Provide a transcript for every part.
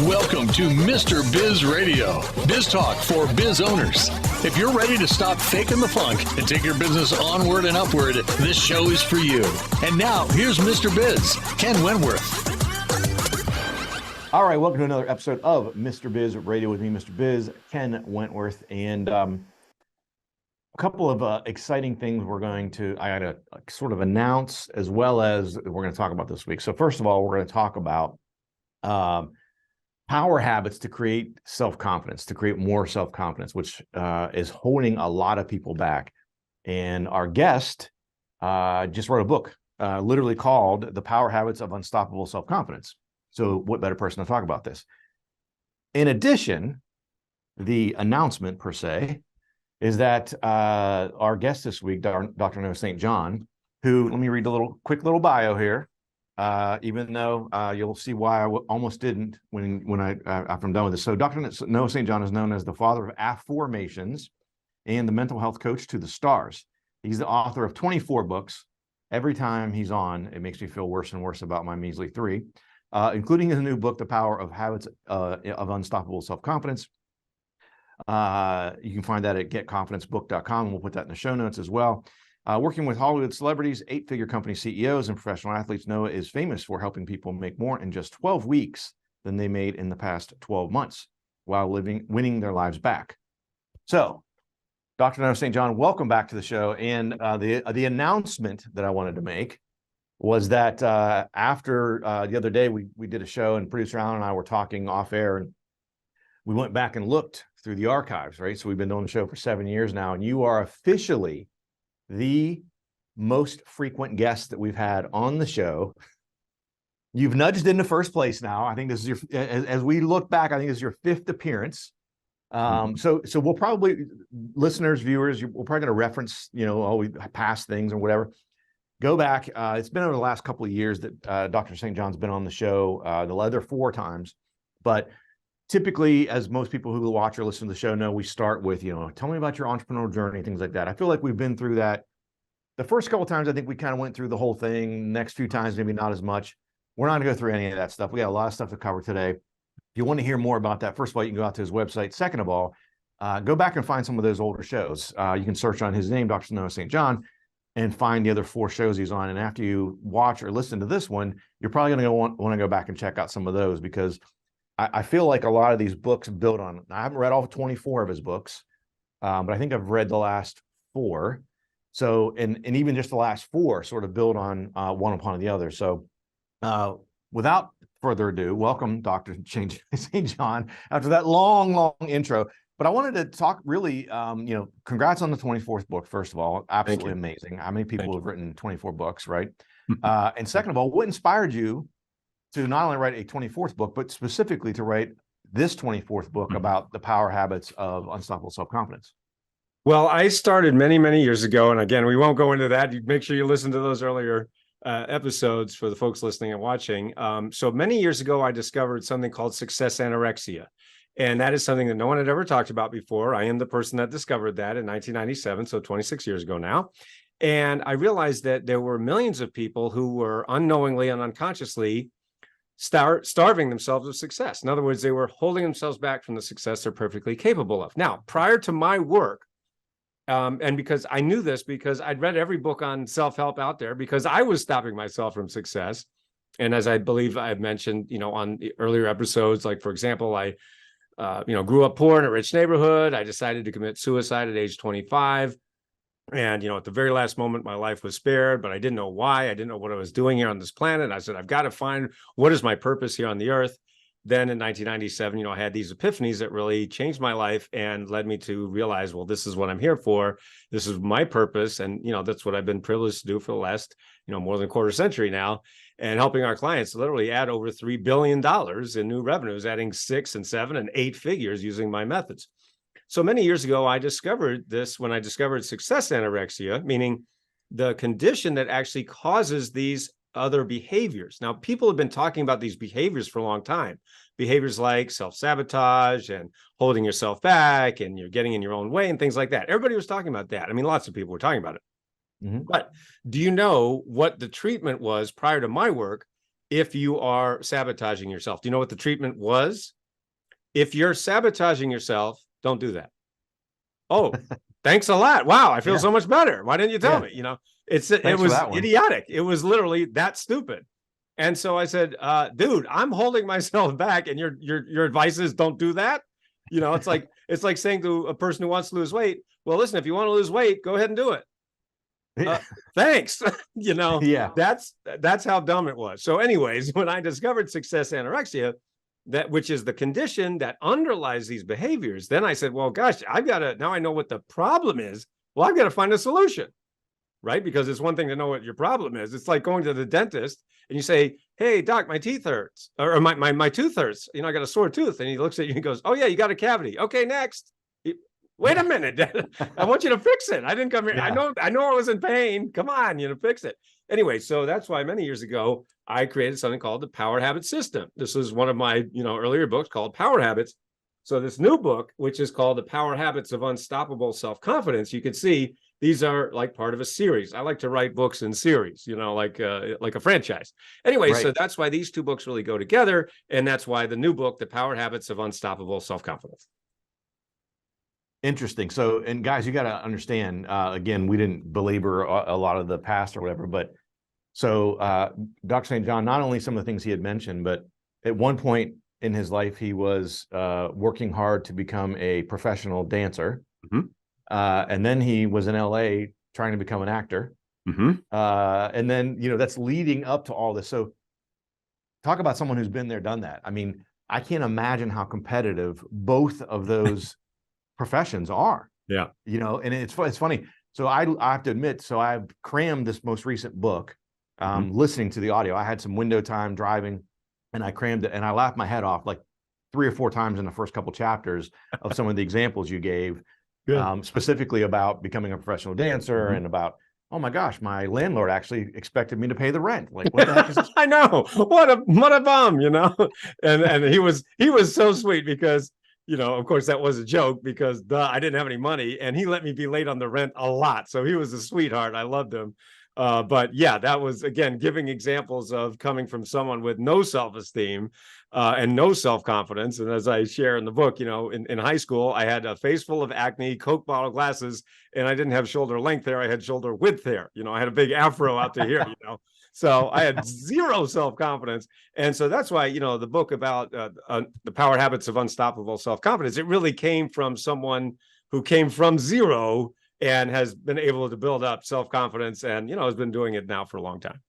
Welcome to Mr. Biz Radio, biz talk for biz owners. If you're ready to stop faking the funk and take your business onward and upward, this show is for you. And now, here's Mr. Biz, Ken Wentworth. All right, welcome to another episode of Mr. Biz Radio with me, Mr. Biz, Ken Wentworth. And a couple of exciting things I got to sort of announce, as well as we're going to talk about this week. So first of all, we're going to talk about power habits to create self-confidence, to create more self-confidence, which is holding a lot of people back. And our guest just wrote a book literally called The Power Habits of Unstoppable Self-Confidence. So what better person to talk about this? In addition, the announcement per se is that our guest this week, Dr. Noah St. John, who, let me read a quick little bio here, even though you'll see why I almost didn't after I'm done with this. So Dr. Noah St. John is known as the Father of AFFORMATIONS and the mental health coach to the stars. He's the author of 24 books. Every time he's on, it makes me feel worse and worse about my measly 3. Including his new book, The Power of Habits of Unstoppable Self-Confidence. You can find that at getconfidencebook.com, and we'll put that in the show notes as well. Working with Hollywood celebrities, 8-figure company CEOs, and professional athletes, Noah is famous for helping people make more in just 12 weeks than they made in the past 12 months while winning their lives back. So, Dr. Noah St. John, welcome back to the show. And the announcement that I wanted to make was that after the other day, we did a show, and producer Alan and I were talking off air, and we went back and looked through the archives, right? So we've been doing the show for 7 years now, and you are officially the most frequent guest that we've had on the show. You've nudged into first place now. I think this is as we look back, I think this is your 5th appearance. So we'll probably, listeners, viewers, we're probably going to reference, all past things or whatever. Go back. It's been over the last couple of years that Dr. St. John's been on the show, the other 4 times. But typically, as most people who watch or listen to the show know, we start with, tell me about your entrepreneurial journey, things like that. I feel like we've been through that. The first couple of times, I think we kind of went through the whole thing. Next few times, maybe not as much. We're not going to go through any of that stuff. We got a lot of stuff to cover today. If you want to hear more about that, first of all, you can go out to his website. Second of all, go back and find some of those older shows. You can search on his name, Dr. Noah St. John, and find the other 4 shows he's on. And after you watch or listen to this one, you're probably going to want to go back and check out some of those, because I feel like a lot of these books build on, I haven't read all 24 of his books, but I think I've read the last 4. So, and even just the last 4 sort of build on one upon the other. So without further ado, welcome, Dr. St. John, after that long intro. But I wanted to talk really, congrats on the 24th book, first of all. Absolutely amazing. How many people have written 24 books, right? And second of all, what inspired you to not only write a 24th book, but specifically to write this 24th book about the power habits of unstoppable self-confidence? Well, I started many, many years ago. And again, we won't go into that. You make sure you listen to those earlier episodes for the folks listening and watching. So many years ago, I discovered something called success anorexia. And that is something that no one had ever talked about before. I am the person that discovered that in 1997, so 26 years ago now. And I realized that there were millions of people who were unknowingly and unconsciously starving themselves of success. In other words, they were holding themselves back from the success they're perfectly capable of. Now, prior to my work, and because I knew this, because I'd read every book on self-help out there, because I was stopping myself from success. And as I believe I've mentioned, on the earlier episodes, like, for example, I grew up poor in a rich neighborhood. I decided to commit suicide at age 25. And, at the very last moment, my life was spared, but I didn't know why. I didn't know what I was doing here on this planet. I said, I've got to find what is my purpose here on the earth. Then in 1997, I had these epiphanies that really changed my life and led me to realize, well, this is what I'm here for. This is my purpose. And, that's what I've been privileged to do for the last, more than a quarter century now, and helping our clients literally add over $3 billion in new revenues, adding 6 and 7 and 8 figures using my methods. So many years ago, I discovered this when I discovered success anorexia, meaning the condition that actually causes these other behaviors. Now, people have been talking about these behaviors for a long time. Behaviors like self-sabotage and holding yourself back, and you're getting in your own way and things like that. Everybody was talking about that. I mean, lots of people were talking about it. But do you know what the treatment was prior to my work if you are sabotaging yourself. Do you know what the treatment was? If you're sabotaging yourself, don't do that. Oh, thanks a lot. Wow, I feel so much better. Why didn't you tell me? You know, it was idiotic. It was literally that stupid. And so I said, dude, I'm holding myself back, and your advice is don't do that. You know, it's like saying to a person who wants to lose weight, well, listen, if you want to lose weight, go ahead and do it. Thanks. You know, that's how dumb it was. So anyways, when I discovered success anorexia, which is the condition that underlies these behaviors, then I said, well, gosh, now I know what the problem is. Well, I've got to find a solution, right? Because it's one thing to know what your problem is. It's like going to the dentist and you say, hey, doc, my teeth hurts, or my tooth hurts. You know, I got a sore tooth. And he looks at you and goes, oh yeah, you got a cavity. Okay, next. Wait a minute. I want you to fix it. I didn't come here. Yeah. I know I was in pain. Come on, fix it. Anyway, so that's why many years ago, I created something called the Power Habit System. This is one of my, earlier books called Power Habits. So this new book, which is called The Power Habits of Unstoppable Self-Confidence, you can see these are like part of a series. I like to write books in series, like a franchise. Anyway, So that's why these two books really go together. And that's why the new book, The Power Habits of Unstoppable Self-Confidence. Interesting. So, and guys, you got to understand, again, we didn't belabor a lot of the past or whatever, but so Dr. St. John, not only some of the things he had mentioned, but at one point in his life, he was working hard to become a professional dancer. Mm-hmm. And then he was in LA trying to become an actor. Mm-hmm. And then, that's leading up to all this. So talk about someone who's been there, done that. I mean, I can't imagine how competitive both of those professions are. Yeah. And it's funny. So I have to admit, so I've crammed this most recent book, listening to the audio. I had some window time driving and I crammed it and I laughed my head off like 3 or 4 times in the first couple chapters of some of the examples you gave, specifically about becoming a professional dancer and about, oh my gosh, my landlord actually expected me to pay the rent. Like, what the heck is this? I know. What a bum, and he was so sweet because, of course, that was a joke because I didn't have any money and he let me be late on the rent a lot. So he was a sweetheart. I loved him. But yeah, that was, again, giving examples of coming from someone with no self-esteem and no self-confidence. And as I share in the book, in high school, I had a face full of acne, Coke bottle glasses, and I didn't have shoulder length hair. I had shoulder width hair. I had a big afro out to here, So I had zero self-confidence. And so that's why, the book about the Power Habits of Unstoppable Self-Confidence, it really came from someone who came from zero and has been able to build up self-confidence and, has been doing it now for a long time.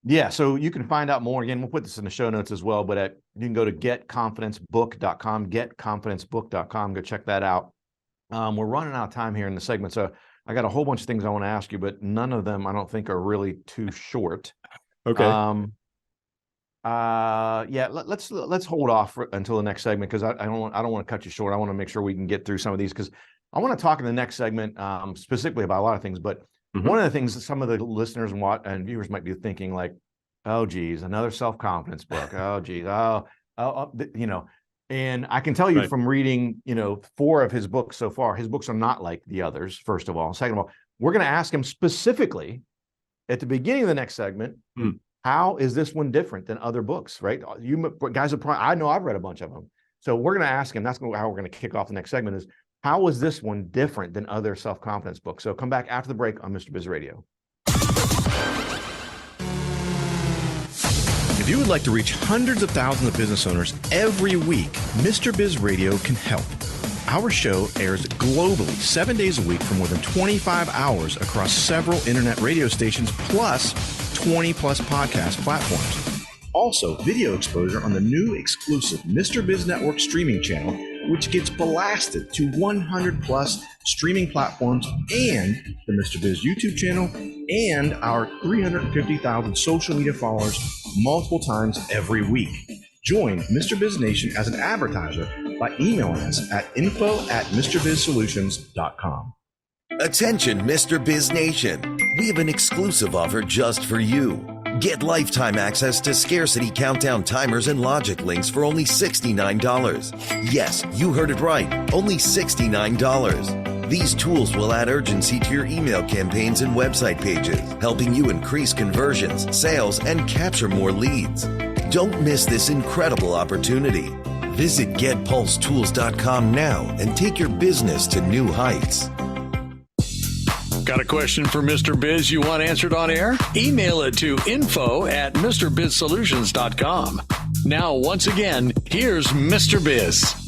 Yeah. So you can find out more. Again, we'll put this in the show notes as well, but you can go to getconfidencebook.com, getconfidencebook.com. Go check that out. We're running out of time here in the segment. So I got a whole bunch of things I want to ask you, but none of them I don't think are really too short. Okay. Let's hold off until the next segment because I don't want to cut you short. I want to make sure we can get through some of these because I want to talk in the next segment specifically about a lot of things. But one of the things that some of the listeners and viewers might be thinking like, oh, geez, another self-confidence book. Oh, geez. And I can tell you from reading, 4 of his books so far, his books are not like the others, first of all. Second of all, we're going to ask him specifically at the beginning of the next segment, how is this one different than other books, right? You guys are probably, I know I've read a bunch of them. So we're going to ask him, that's how we're going to kick off the next segment is, how is this one different than other self-confidence books? So come back after the break on Mr. Biz Radio. If you would like to reach hundreds of thousands of business owners every week, Mr. Biz Radio can help. Our show airs globally 7 days a week for more than 25 hours across several internet radio stations, plus 20 plus podcast platforms. Also, video exposure on the new exclusive Mr. Biz Network streaming channel, which gets blasted to 100 plus streaming platforms and the Mr. Biz YouTube channel and our 350,000 social media followers multiple times every week. Join Mr. Biz Nation as an advertiser by emailing us at info@MrBizSolutions.com. Attention, Mr. Biz Nation. We have an exclusive offer just for you. Get lifetime access to scarcity countdown timers and logic links for only $69. Yes, you heard it right. Only $69. These tools will add urgency to your email campaigns and website pages, helping you increase conversions, sales, and capture more leads. Don't miss this incredible opportunity. Visit getpulsetools.com now and take your business to new heights. Got a question for Mr. Biz you want answered on air? Email it to info@MrBizSolutions.com. Now, once again, here's Mr. Biz.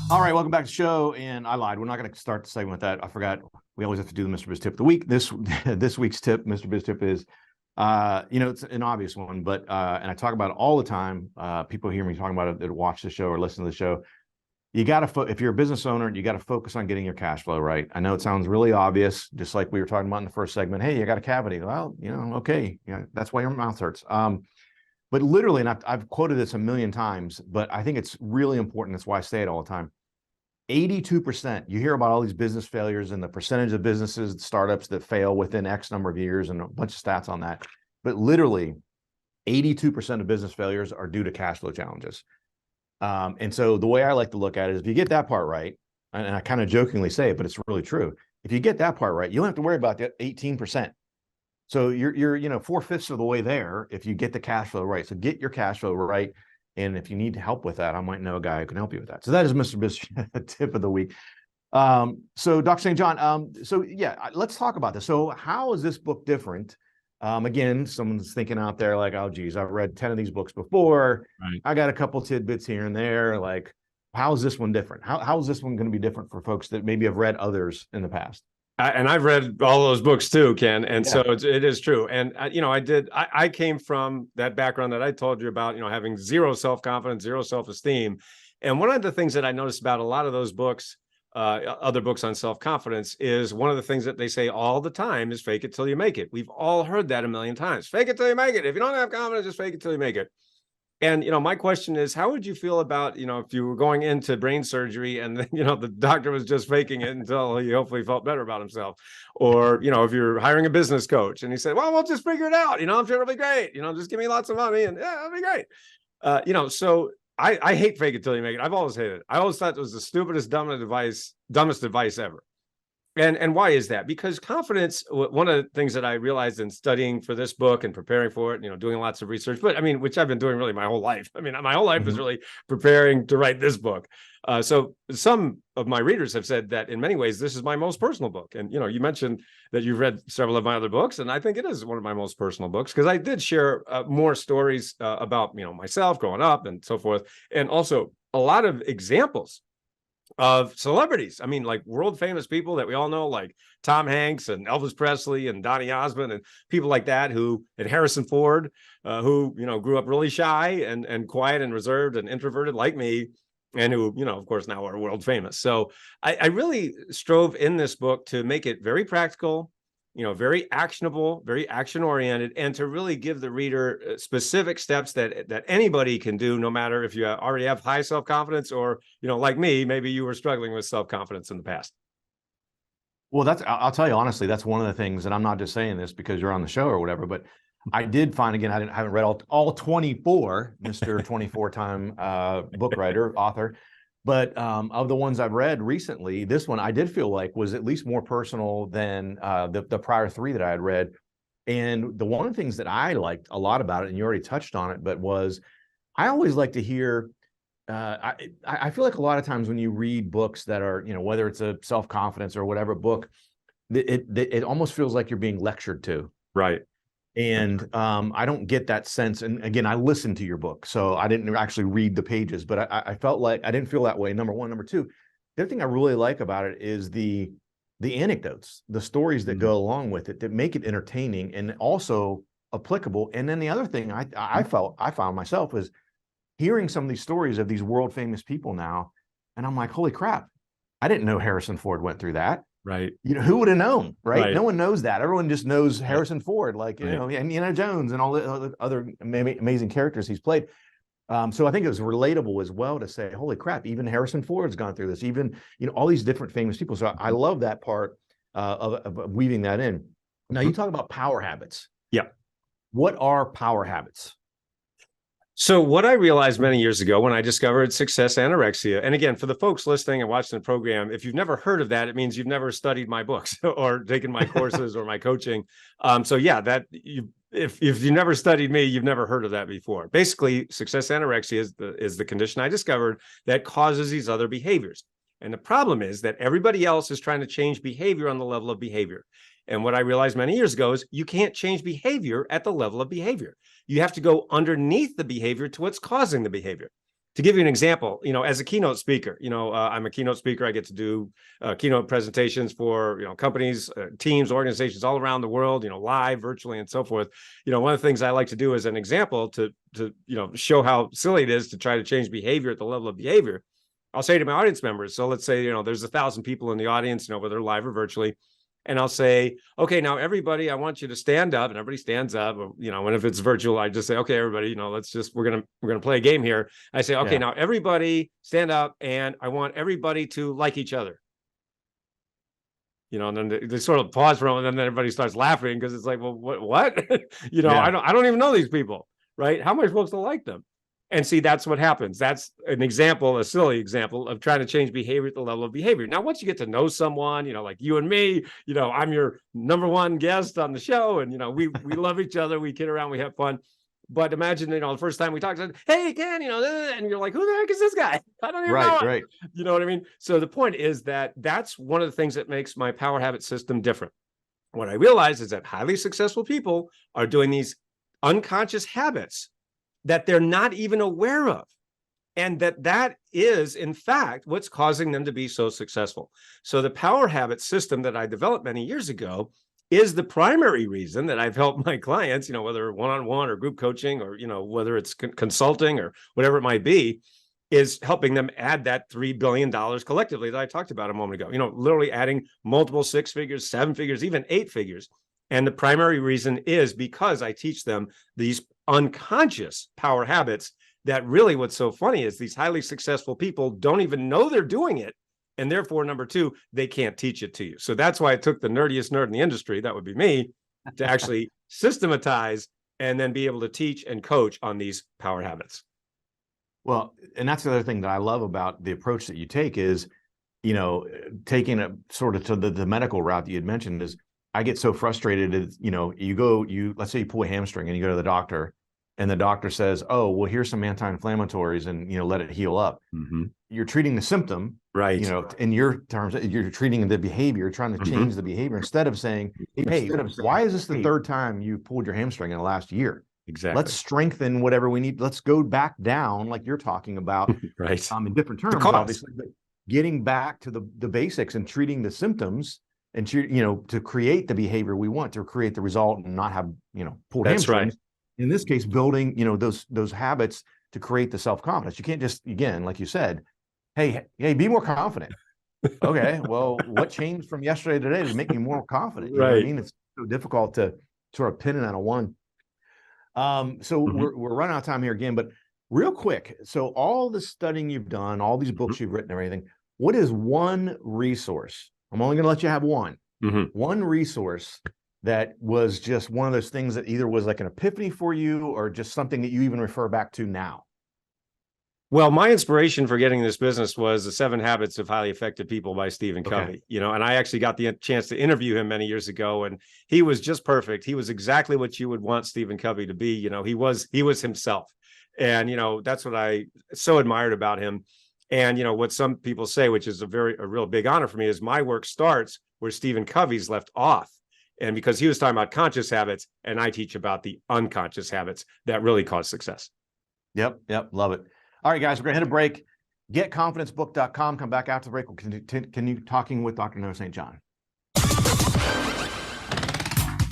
All right, welcome back to the show. And I lied. We're not going to start the segment with that. I forgot. We always have to do the Mr. Biz tip of the week. This week's tip, Mr. Biz tip is, it's an obvious one, but and I talk about it all the time. People hear me talking about it that watch the show or listen to the show. You got to, if you're a business owner, you got to focus on getting your cash flow right. I know it sounds really obvious, just like we were talking about in the first segment. Hey, you got a cavity. Well, okay, that's why your mouth hurts. But literally, and I've quoted this a million times, but I think it's really important. That's why I say it all the time. 82%, you hear about all these business failures and the percentage of businesses, startups that fail within X number of years and a bunch of stats on that. But literally 82% of business failures are due to cash flow challenges. And so the way I like to look at it is if you get that part right, and I kind of jokingly say it, but it's really true. If you get that part right, you don't have to worry about that 18%. So you're 4/5 of the way there if you get the cash flow right. So get your cash flow right. And if you need help with that, I might know a guy who can help you with that. So that is Mr. Biz tip of the week. So Dr. St. John, let's talk about this. So how is this book different? Again, someone's thinking out there like, oh, geez, I've read 10 of these books before. Right. I got a couple tidbits here and there. Like, how is this one different? How is this one going to be different for folks that maybe have read others in the past? And I've read all those books too, Ken. And so it is true. And, I came from that background that I told you about, having zero self-confidence, zero self-esteem. And one of the things that I noticed about a lot of those books, other books on self-confidence, is one of the things that they say all the time is fake it till you make it. We've all heard that a million times. Fake it till you make it. If you don't have confidence, just fake it till you make it. And, my question is, how would you feel about, if you were going into brain surgery and, the doctor was just faking it until he hopefully felt better about himself? Or, if you're hiring a business coach and he said, well, we'll just figure it out. I'm sure it'll be great. Just give me lots of money and it'll be great. So I hate fake it till you make it. I've always hated it. I always thought it was the stupidest, dumbest advice ever. And why is that? Because confidence, one of the things that I realized in studying for this book and preparing for it, doing lots of research, but which I've been doing really my whole life. My whole life is really preparing to write this book. So some of my readers have said that in many ways, this is my most personal book. And, you mentioned that you've read several of my other books, and I think it is one of my most personal books because I did share more stories about, myself growing up and so forth. And also a lot of examples of celebrities. Like world famous people that we all know, like Tom Hanks and Elvis Presley and Donny Osmond and people like that, and Harrison Ford, who, grew up really shy and quiet and reserved and introverted like me, and who, of course, now are world famous. So I really strove in this book to make it very practical, very actionable, very action oriented, and to really give the reader specific steps that anybody can do, no matter if you already have high self-confidence or, like me, maybe you were struggling with self-confidence in the past. Well, I'll tell you honestly, that's one of the things, and I'm not just saying this because you're on the show or whatever, but I did find, again, I haven't read all 24, Mr. 24-time book writer, author. But of the ones I've read recently, this one I did feel like was at least more personal than the prior 3 that I had read. And the one of the things that I liked a lot about it, and you already touched on it, but was I always like to hear, I feel like a lot of times when you read books that are, whether it's a self-confidence or whatever book, it almost feels like you're being lectured to. Right. And I don't get that sense. And again, I listened to your book, so I didn't actually read the pages, but I felt like I didn't feel that way. Number one. Number two, the other thing I really like about it is the anecdotes, the stories that go along with it that make it entertaining and also applicable. And then the other thing I found myself was hearing some of these stories of these world famous people now. And I'm like, holy crap, I didn't know Harrison Ford went through that. Right. Who would have known, right? No one knows that. Everyone just knows Harrison Ford, like, Indiana Jones and all the other amazing characters he's played. So I think it was relatable as well to say, holy crap, even Harrison Ford's gone through this, even, all these different famous people. So I love that part of weaving that in. Now you talk about power habits. Yeah. What are power habits? So what I realized many years ago when I discovered success anorexia, and again, for the folks listening and watching the program, if you've never heard of that, it means you've never studied my books or taken my courses or my coaching. So yeah, if you never studied me, you've never heard of that before. Basically, success anorexia is the condition I discovered that causes these other behaviors. And the problem is that everybody else is trying to change behavior on the level of behavior. And what I realized many years ago is you can't change behavior at the level of behavior. You have to go underneath the behavior to what's causing the behavior. To give you an example, as a keynote speaker, I'm a keynote speaker. I get to do keynote presentations for, companies, teams, organizations all around the world, live, virtually, and so forth. One of the things I like to do as an example to show how silly it is to try to change behavior at the level of behavior. I'll say to my audience members, so let's say, there's 1,000 people in the audience, whether live or virtually. And I'll say, okay, now everybody, I want you to stand up, and everybody stands up, and if it's virtual, I just say, okay, everybody, we're going to play a game here. I say, okay, Now everybody stand up, and I want everybody to like each other. And then they sort of pause for a moment, and then everybody starts laughing because it's like, well, what? I don't even know these people, right? How am I supposed to like them? And see, that's what happens. That's an example, a silly example of trying to change behavior at the level of behavior. Now, once you get to know someone, like you and me, I'm your number one guest on the show, and we love each other, we kid around, we have fun. But imagine, the first time we talk, hey, Ken, and you're like, who the heck is this guy? I don't even know him. Right. You know what I mean? So the point is that's one of the things that makes my power habit system different. What I realize is that highly successful people are doing these unconscious habits that they're not even aware of. And that is, in fact, what's causing them to be so successful. So the power habit system that I developed many years ago is the primary reason that I've helped my clients, whether one-on-one or group coaching or, whether it's consulting or whatever it might be, is helping them add that $3 billion collectively that I talked about a moment ago, literally adding multiple 6 figures, 7 figures, even 8 figures. And the primary reason is because I teach them these unconscious power habits that really what's so funny is these highly successful people don't even know they're doing it. And therefore, number two, they can't teach it to you. So that's why I took the nerdiest nerd in the industry, that would be me, to actually systematize and then be able to teach and coach on these power habits. Well, and that's the other thing that I love about the approach that you take is, taking it sort of to the medical route that you had mentioned is, I get so frustrated is, let's say you pull a hamstring and you go to the doctor and the doctor says, oh, well, here's some anti-inflammatories and, let it heal up. Mm-hmm. You're treating the symptom, right? In your terms, you're treating the behavior, you're trying to change the behavior instead of saying, hey, why is this the third time you pulled your hamstring in the last year? Exactly. Let's strengthen whatever we need. Let's go back down like you're talking about, right? In different terms, obviously, but getting back to the basics and treating the symptoms and to create the behavior we want, to create the result and not have, pulled That's hamstrings. Right. In this case, building, those habits to create the self-confidence. You can't just, again, like you said, hey, be more confident. Okay, well, what changed from yesterday to today to make me more confident? You know what I mean? It's so difficult to sort of pin it on a one. So we're running out of time here again, but real quick. So all the studying you've done, all these books you've written, everything, what is one resource? I'm only going to let you have one. One resource that was just one of those things that either was like an epiphany for you or just something that you even refer back to now. Well, my inspiration for getting this business was The 7 Habits of Highly Effective People by Stephen Covey, and I actually got the chance to interview him many years ago, and he was just perfect. He was exactly what you would want Stephen Covey to be. He was himself. And, that's what I so admired about him. And, what some people say, which is a real big honor for me, is my work starts where Stephen Covey's left off. And because he was talking about conscious habits, and I teach about the unconscious habits that really cause success. Yep. Love it. All right, guys, we're going to hit a break. GetConfidenceBook.com. Come back after the break. We'll continue talking with Dr. Noah St. John.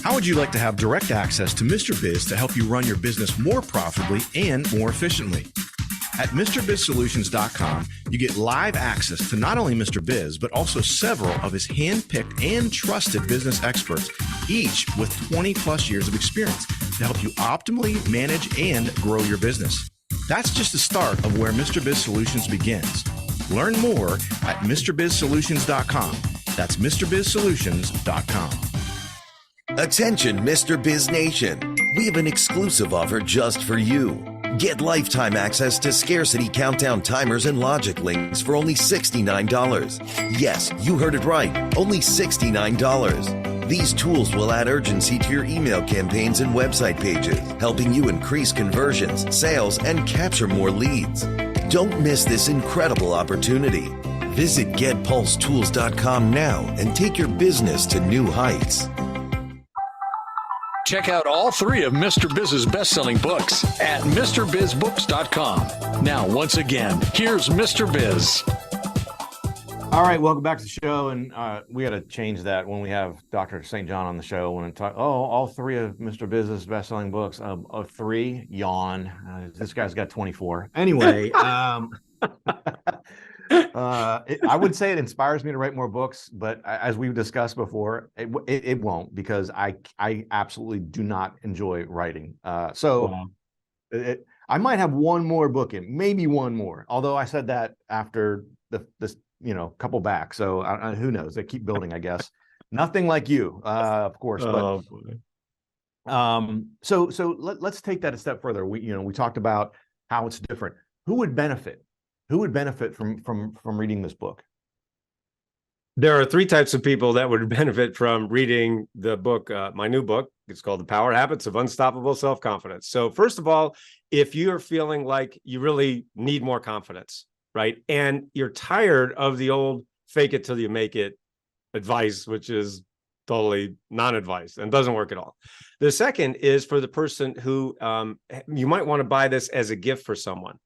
How would you like to have direct access to Mr. Biz to help you run your business more profitably and more efficiently? At MrBizSolutions.com, you get live access to not only Mr. Biz, but also several of his hand-picked and trusted business experts, each with 20 plus years of experience to help you optimally manage and grow your business. That's just the start of where Mr. Biz Solutions begins. Learn more at MrBizSolutions.com. That's MrBizSolutions.com. Attention, Mr. Biz Nation. We have an exclusive offer just for you. Get lifetime access to scarcity countdown timers and logic links for only $69. Yes, you heard it right, only $69. These tools will add urgency to your email campaigns and website pages, helping you increase conversions, sales, and capture more leads. Don't miss this incredible opportunity. Visit GetPulseTools.com now and take your business to new heights. Check out all 3 of Mr. Biz's best-selling books at MrBizBooks.com. Now, once again, here's Mr. Biz. All right, welcome back to the show, and we got to change that when we have Dr. St. John on the show. When I talk, all 3 of Mr. Biz's best-selling books, 3, yawn. This guy's got 24. Anyway, I would say it inspires me to write more books, but as we've discussed before, it won't, because I absolutely do not enjoy writing. I might have one more book in, maybe one more. Although I said that after this couple back, so who knows? They keep building, I guess. Nothing like you, of course. But so let's take that a step further. We talked about how it's different. Who would benefit? Who would benefit from reading this book? There are 3 types of people that would benefit from reading the book, my new book. It's called The Power Habits of Unstoppable Self-Confidence. So first of all, if you're feeling like you really need more confidence, right? And you're tired of the old fake it till you make it advice, which is totally non-advice and doesn't work at all. The second is for the person who you might want to buy this as a gift for someone.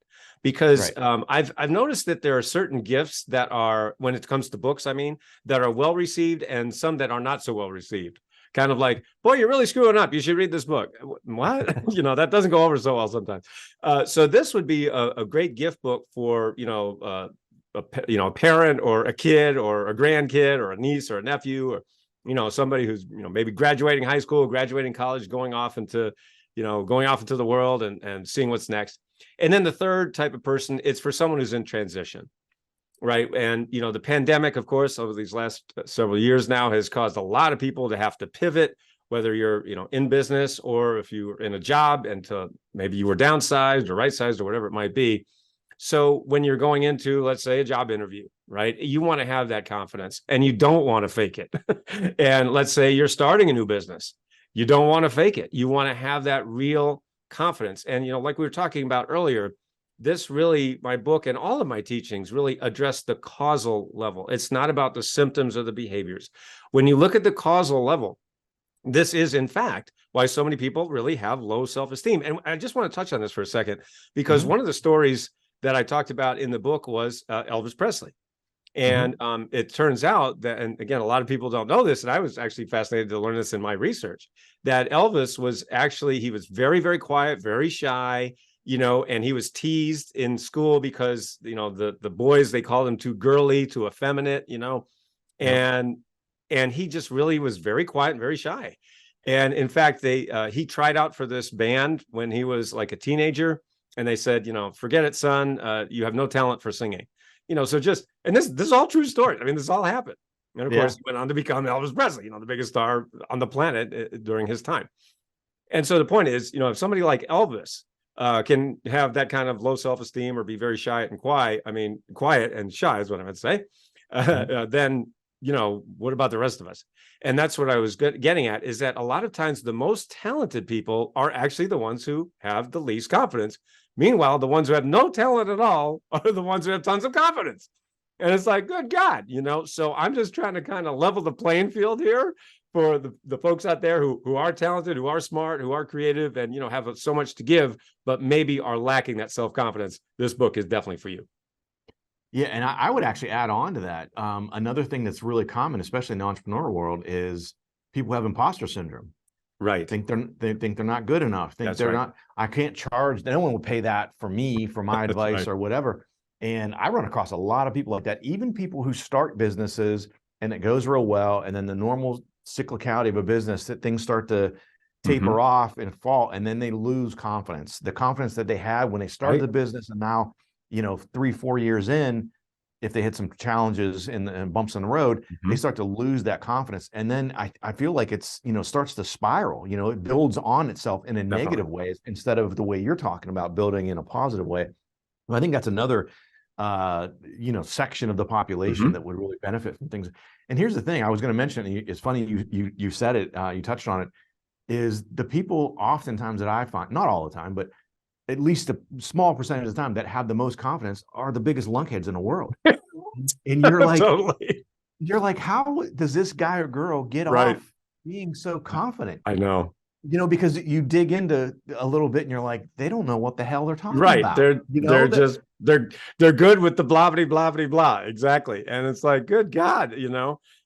Because right. I've noticed that there are certain gifts that are, when it comes to books, that are well received and some that are not so well received. Kind of like, boy, you're really screwing up. You should read this book. What? That doesn't go over so well sometimes. So this would be a great gift book for a parent or a kid or a grandkid or a niece or a nephew or somebody who's maybe graduating high school, graduating college, going off into the world and seeing what's next. And then the third type of person, it's for someone who's in transition, right? And, the pandemic, of course, over these last several years now has caused a lot of people to have to pivot, whether you're, in business or if you're in a job and maybe you were downsized or right-sized or whatever it might be. So when you're going into, let's say, a job interview, right, you want to have that confidence and you don't want to fake it. And let's say you're starting a new business. You don't want to fake it. You want to have that real confidence. And, like we were talking about earlier, my book and all of my teachings really address the causal level. It's not about the symptoms or the behaviors. When you look at the causal level, this is, in fact, why so many people really have low self-esteem. And I just want to touch on this for a second, because one of the stories that I talked about in the book was Elvis Presley. And it turns out that, and again, a lot of people don't know this, and I was actually fascinated to learn this in my research, that Elvis was he was very, very quiet, very shy, and he was teased in school because, the boys, they called him too girly, too effeminate, and he just really was very quiet and very shy. And in fact, he tried out for this band when he was like a teenager, and they said, forget it, son, you have no talent for singing. So and this is all true story. This all happened. And of course, he went on to become Elvis Presley, the biggest star on the planet during his time. And so the point is, if somebody like Elvis can have that kind of low self-esteem or be very shy and quiet, quiet and shy is what I meant to say, then, what about the rest of us? And that's what I was getting at, is that a lot of times the most talented people are actually the ones who have the least confidence. Meanwhile, the ones who have no talent at all are the ones who have tons of confidence. And it's like, good God, so I'm just trying to kind of level the playing field here for the folks out there who are talented, who are smart, who are creative, and, have so much to give, but maybe are lacking that self-confidence. This book is definitely for you. Yeah, and I would actually add on to that. Another thing that's really common, especially in the entrepreneurial world, is people have imposter syndrome. Right. They think they're not good enough. I can't charge. No one will pay that for me, for my advice or whatever. And I run across a lot of people like that, even people who start businesses and it goes real well. And then the normal cyclicality of a business, that things start to taper off and fall, and then they lose confidence. The confidence that they had when they started the business, and now, 3-4 years in, if they hit some challenges and bumps in the road, they start to lose that confidence. And then I feel like it's, starts to spiral, it builds on itself in a negative way instead of the way you're talking about building in a positive way. And I think that's another, section of the population that would really benefit from things. And here's the thing I was going to mention, it's funny you said it, you touched on it, is the people oftentimes that I find, not all the time, but at least a small percentage of the time, that have the most confidence are the biggest lunkheads in the world. And you're like, you're like, how does this guy or girl get off being so confident? I know. Because you dig into a little bit and you're like, they don't know what the hell they're talking about. They're good with the blah, blah, blah, blah, blah. Exactly. And it's like, good God,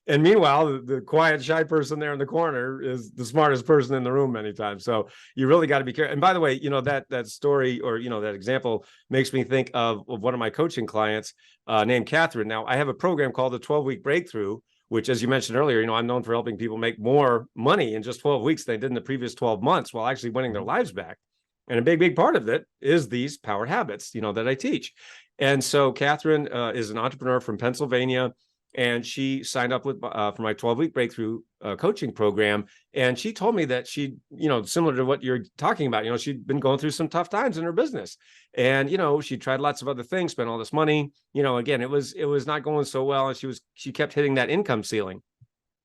and meanwhile, the quiet, shy person there in the corner is the smartest person in the room many times. So you really got to be careful. And by the way, that story, or, that example makes me think of one of my coaching clients named Catherine. Now, I have a program called the 12-Week Breakthrough, which, as you mentioned earlier, I'm known for helping people make more money in just 12 weeks than they did in the previous 12 months while actually winning their lives back. And a big part of it is these power habits, that I teach. And so Catherine is an entrepreneur from Pennsylvania, and she signed up with for my 12-Week Breakthrough coaching program. And she told me that she, similar to what you're talking about, she'd been going through some tough times in her business. And, she tried lots of other things, spent all this money, again, it was not going so well. And she kept hitting that income ceiling.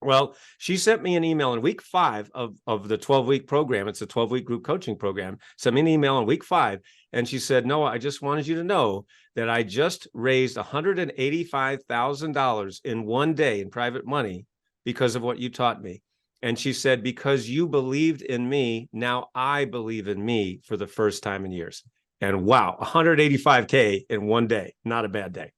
Well, she sent me an email in week 5 of the 12-week program. It's a 12-week group coaching program. Sent me an email in week 5. And she said, Noah, I just wanted you to know that I just raised $185,000 in one day in private money because of what you taught me. And she said, because you believed in me, now I believe in me for the first time in years. And wow, 185K in one day. Not a bad day.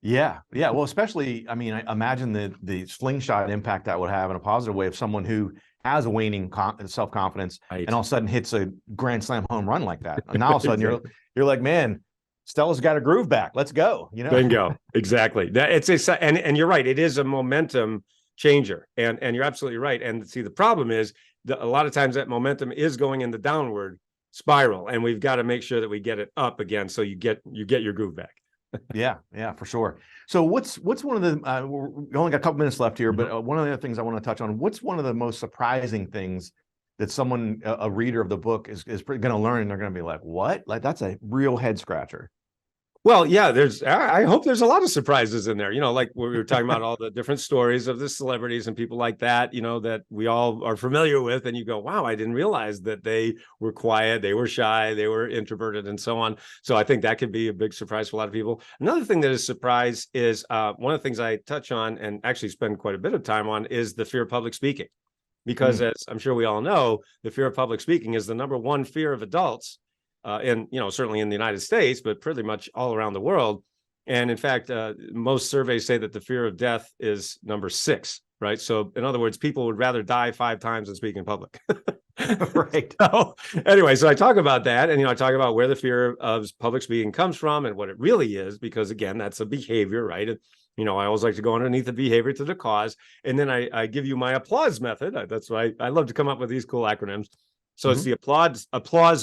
Yeah. Well, especially, I imagine the slingshot impact that would have in a positive way of someone who has a waning self-confidence and all of a sudden hits a grand slam home run like that. And now all of a sudden you're like, man, Stella's got a groove back. Let's go. Bingo. Exactly. And you're right. It is a momentum changer. And you're absolutely right. And see, the problem is that a lot of times that momentum is going in the downward spiral, and we've got to make sure that we get it up again so you get your groove back. Yeah, for sure. So what's one of the we only got a couple minutes left here, but one of the other things I want to touch on, what's one of the most surprising things that someone, a reader of the book is going to learn, and they're going to be like, what? Like, that's a real head scratcher. Well, yeah, I hope there's a lot of surprises in there, like we were talking about all the different stories of the celebrities and people like that, that we all are familiar with. And you go, wow, I didn't realize that they were quiet, they were shy, they were introverted, and so on. So I think that could be a big surprise for a lot of people. Another thing that is a surprise is one of the things I touch on and actually spend quite a bit of time on is the fear of public speaking. Because as I'm sure we all know, the fear of public speaking is the number one fear of adults. And certainly in the United States, but pretty much all around the world. And in fact, most surveys say that the fear of death is number 6, right? So in other words, people would rather die 5 times than speak in public. Right. So anyway, so I talk about that, and I talk about where the fear of public speaking comes from and what it really is, because again, that's a behavior, right? And I always like to go underneath the behavior to the cause, and then I give you my applause method. That's why I love to come up with these cool acronyms. So it's the applause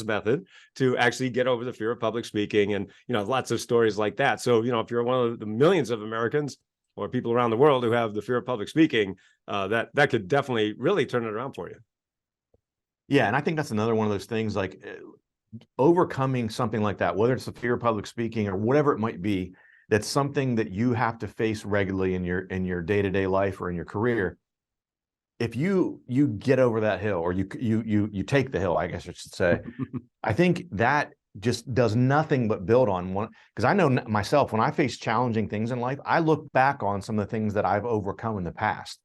method to actually get over the fear of public speaking, and lots of stories like that. So if you're one of the millions of Americans or people around the world who have the fear of public speaking, that could definitely really turn it around for you. Yeah, and I think that's another one of those things, like overcoming something like that, whether it's the fear of public speaking or whatever it might be, that's something that you have to face regularly in your day-to-day life or in your career. If you get over that hill, or you take the hill, I guess I should say, I think that just does nothing but build on one. Because I know myself, when I face challenging things in life, I look back on some of the things that I've overcome in the past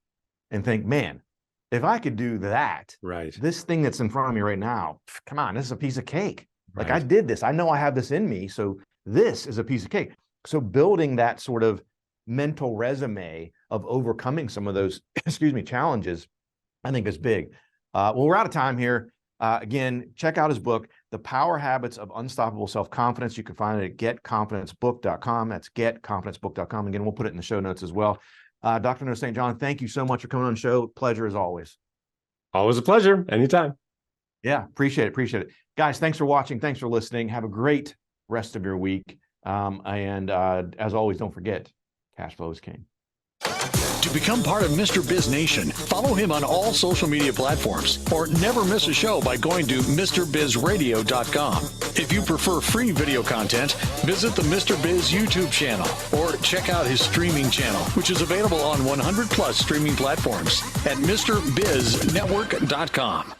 and think, man, if I could do that, right, this thing that's in front of me right now, come on, this is a piece of cake. Right. Like, I did this. I know I have this in me. So this is a piece of cake. So building that sort of mental resume of overcoming some of those, challenges, I think is big. Well, we're out of time here. Again, check out his book, The Power Habits of Unstoppable Self-Confidence. You can find it at getconfidencebook.com. That's getconfidencebook.com. Again, we'll put it in the show notes as well. Dr. Noah St. John, thank you so much for coming on the show. Pleasure as always. Always a pleasure. Anytime. Yeah, appreciate it. Guys, thanks for watching. Thanks for listening. Have a great rest of your week. As always, don't forget, cash flow is king. To become part of Mr. Biz Nation, follow him on all social media platforms or never miss a show by going to MrBizRadio.com. If you prefer free video content, visit the Mr. Biz YouTube channel or check out his streaming channel, which is available on 100 plus streaming platforms at MrBizNetwork.com.